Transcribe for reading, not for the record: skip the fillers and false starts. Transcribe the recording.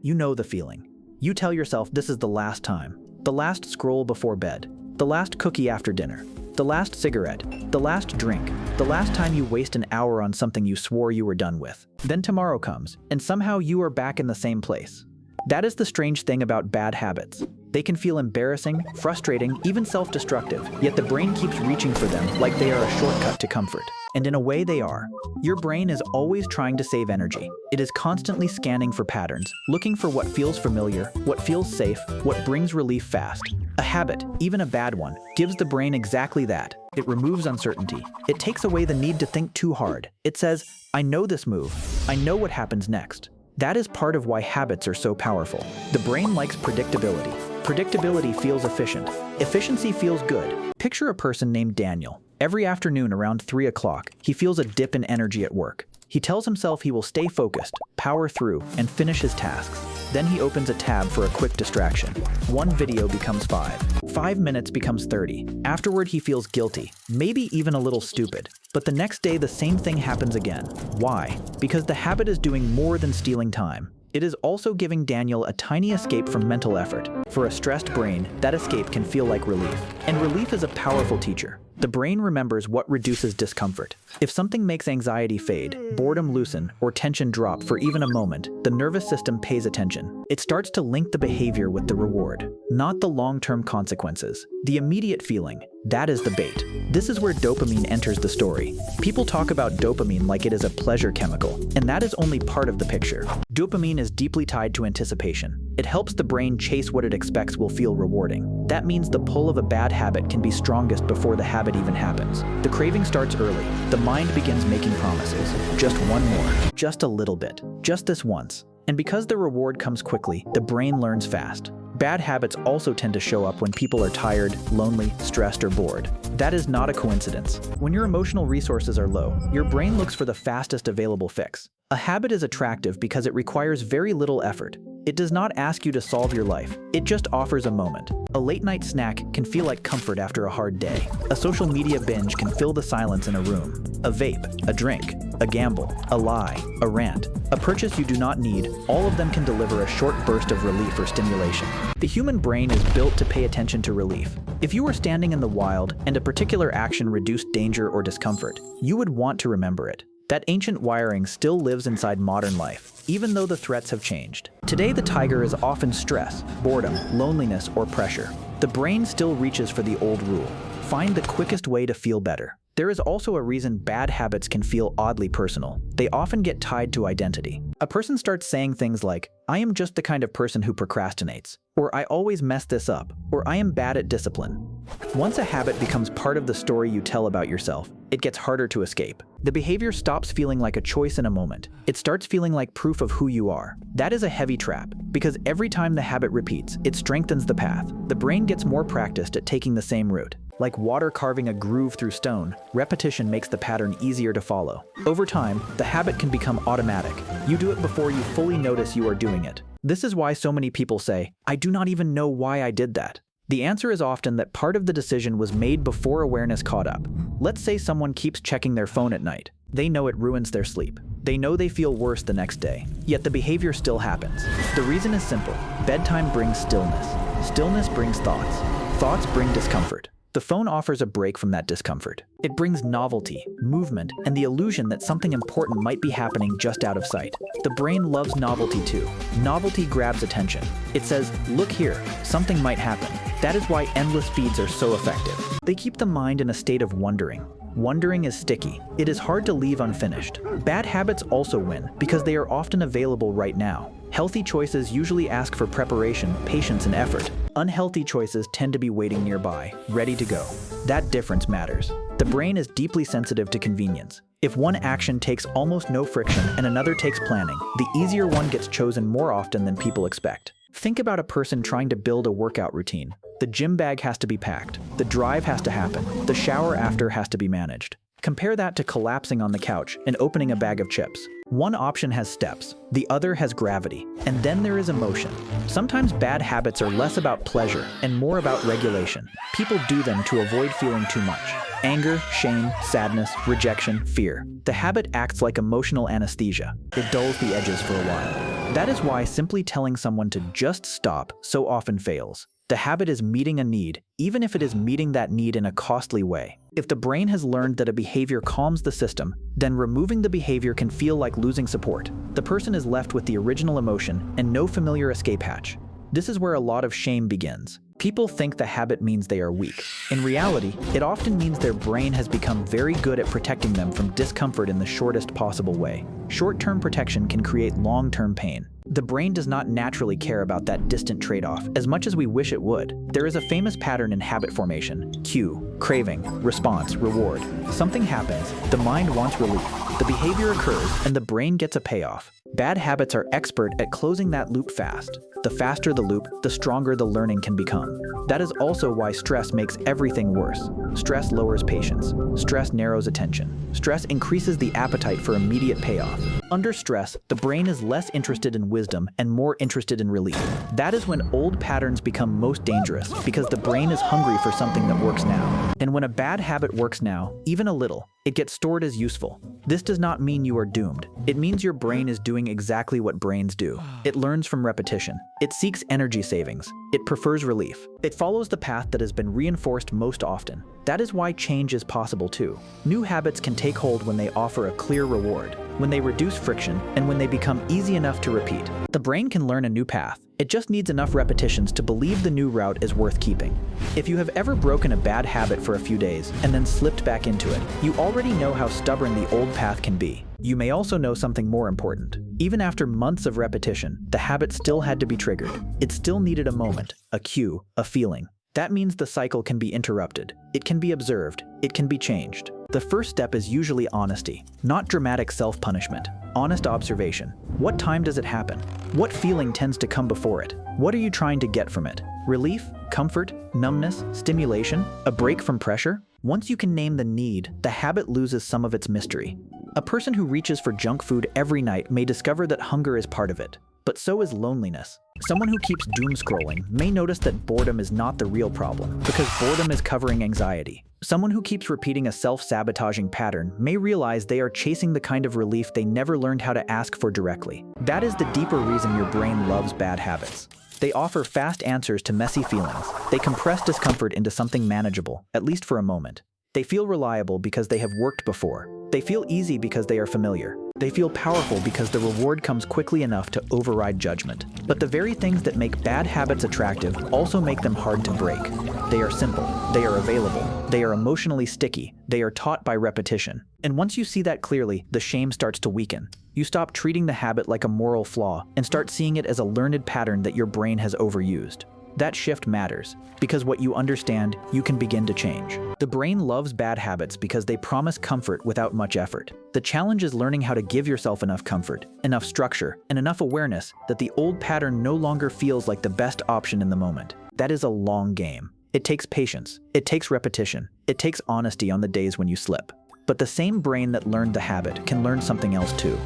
You know the feeling. You tell yourself this is the last time. The last scroll before bed. The last cookie after dinner. The last cigarette. The last drink. The last time you waste an hour on something you swore you were done with. Then tomorrow comes, and somehow you are back in the same place. That is the strange thing about bad habits. They can feel embarrassing, frustrating, even self-destructive, yet the brain keeps reaching for them like they are a shortcut to comfort. And in a way they are. Your brain is always trying to save energy. It is constantly scanning for patterns, looking for what feels familiar, what feels safe, what brings relief fast. A habit, even a bad one, gives the brain exactly that. It removes uncertainty. It takes away the need to think too hard. It says, I know this move. I know what happens next. That is part of why habits are so powerful. The brain likes predictability. Predictability feels efficient. Efficiency feels good. Picture a person named Daniel. Every afternoon around 3 o'clock, he feels a dip in energy at work. He tells himself he will stay focused, power through, and finish his tasks. Then he opens a tab for a quick distraction. One video becomes 5. 5 minutes becomes 30. Afterward, he feels guilty, maybe even a little stupid. But the next day, the same thing happens again. Why? Because the habit is doing more than stealing time. It is also giving Daniel a tiny escape from mental effort. For a stressed brain, that escape can feel like relief. And relief is a powerful teacher. The brain remembers what reduces discomfort. If something makes anxiety fade, boredom loosen, or tension drop for even a moment, the nervous system pays attention. It starts to link the behavior with the reward, not the long-term consequences. The immediate feeling, that is the bait. This is where dopamine enters the story. People talk about dopamine like it is a pleasure chemical, and that is only part of the picture. Dopamine is deeply tied to anticipation. It helps the brain chase what it expects will feel rewarding. That means the pull of a bad habit can be strongest before the habit even happens. The craving starts early. The mind begins making promises. Just one more. Just a little bit. Just this once. And because the reward comes quickly, the brain learns fast. Bad habits also tend to show up when people are tired, lonely, stressed, or bored. That is not a coincidence. When your emotional resources are low, your brain looks for the fastest available fix. A habit is attractive because it requires very little effort. It does not ask you to solve your life. It just offers a moment. A late-night snack can feel like comfort after a hard day. A social media binge can fill the silence in a room. A vape, a drink, a gamble, a lie, a rant, a purchase you do not need, all of them can deliver a short burst of relief or stimulation. The human brain is built to pay attention to relief. If you were standing in the wild and a particular action reduced danger or discomfort, you would want to remember it. That ancient wiring still lives inside modern life, even though the threats have changed. Today, the tiger is often stress, boredom, loneliness, or pressure. The brain still reaches for the old rule. Find the quickest way to feel better. There is also a reason bad habits can feel oddly personal. They often get tied to identity. A person starts saying things like, I am just the kind of person who procrastinates, or I always mess this up, or I am bad at discipline. Once a habit becomes part of the story you tell about yourself, it gets harder to escape. The behavior stops feeling like a choice in a moment. It starts feeling like proof of who you are. That is a heavy trap, because every time the habit repeats, it strengthens the path. The brain gets more practiced at taking the same route. Like water carving a groove through stone, repetition makes the pattern easier to follow. Over time, the habit can become automatic. You do it before you fully notice you are doing it. This is why so many people say, I do not even know why I did that. The answer is often that part of the decision was made before awareness caught up. Let's say someone keeps checking their phone at night. They know it ruins their sleep. They know they feel worse the next day, yet the behavior still happens. The reason is simple. Bedtime brings stillness. Stillness brings thoughts. Thoughts bring discomfort. The phone offers a break from that discomfort. It brings novelty, movement, and the illusion that something important might be happening just out of sight. The brain loves novelty too. Novelty grabs attention. It says, look here, something might happen. That is why endless feeds are so effective. They keep the mind in a state of wondering. Wondering is sticky. It is hard to leave unfinished. Bad habits also win because they are often available right now. Healthy choices usually ask for preparation, patience, and effort. Unhealthy choices tend to be waiting nearby, ready to go. That difference matters. The brain is deeply sensitive to convenience. If one action takes almost no friction and another takes planning, the easier one gets chosen more often than people expect. Think about a person trying to build a workout routine. The gym bag has to be packed. The drive has to happen. The shower after has to be managed. Compare that to collapsing on the couch and opening a bag of chips. One option has steps, the other has gravity, and then there is emotion. Sometimes bad habits are less about pleasure and more about regulation. People do them to avoid feeling too much. Anger, shame, sadness, rejection, fear. The habit acts like emotional anesthesia. It dulls the edges for a while. That is why simply telling someone to just stop so often fails. The habit is meeting a need, even if it is meeting that need in a costly way. If the brain has learned that a behavior calms the system, then removing the behavior can feel like losing support. The person is left with the original emotion and no familiar escape hatch. This is where a lot of shame begins. People think the habit means they are weak. In reality, it often means their brain has become very good at protecting them from discomfort in the shortest possible way. Short-term protection can create long-term pain. The brain does not naturally care about that distant trade-off as much as we wish it would. There is a famous pattern in habit formation: cue, craving, response, reward. Something happens, the mind wants relief, the behavior occurs, and the brain gets a payoff. Bad habits are expert at closing that loop fast. The faster the loop, the stronger the learning can become. That is also why stress makes everything worse. Stress lowers patience. Stress narrows attention. Stress increases the appetite for immediate payoff. Under stress, the brain is less interested in wisdom and more interested in relief. That is when old patterns become most dangerous, because the brain is hungry for something that works now. And when a bad habit works now, even a little, it gets stored as useful. This does not mean you are doomed. It means your brain is doing exactly what brains do. It learns from repetition. It seeks energy savings. It prefers relief. It follows the path that has been reinforced most often. That is why change is possible too. New habits can take hold when they offer a clear reward, when they reduce friction, and when they become easy enough to repeat. The brain can learn a new path. It just needs enough repetitions to believe the new route is worth keeping. If you have ever broken a bad habit for a few days and then slipped back into it, you already know how stubborn the old path can be. You may also know something more important. Even after months of repetition, the habit still had to be triggered. It still needed a moment, a cue, a feeling. That means the cycle can be interrupted. It can be observed. It can be changed. The first step is usually honesty, not dramatic self-punishment. Honest observation. What time does it happen? What feeling tends to come before it? What are you trying to get from it? Relief? Comfort? Numbness? Stimulation? A break from pressure? Once you can name the need, the habit loses some of its mystery. A person who reaches for junk food every night may discover that hunger is part of it. But so is loneliness. Someone who keeps doom scrolling may notice that boredom is not the real problem, because boredom is covering anxiety. Someone who keeps repeating a self-sabotaging pattern may realize they are chasing the kind of relief they never learned how to ask for directly. That is the deeper reason your brain loves bad habits. They offer fast answers to messy feelings. They compress discomfort into something manageable, at least for a moment. They feel reliable because they have worked before. They feel easy because they are familiar. They feel powerful because the reward comes quickly enough to override judgment. But the very things that make bad habits attractive also make them hard to break. They are simple. They are available. They are emotionally sticky. They are taught by repetition. And once you see that clearly, the shame starts to weaken. You stop treating the habit like a moral flaw and start seeing it as a learned pattern that your brain has overused. That shift matters, because what you understand, you can begin to change. The brain loves bad habits because they promise comfort without much effort. The challenge is learning how to give yourself enough comfort, enough structure, and enough awareness that the old pattern no longer feels like the best option in the moment. That is a long game. It takes patience. It takes repetition. It takes honesty on the days when you slip. But the same brain that learned the habit can learn something else too.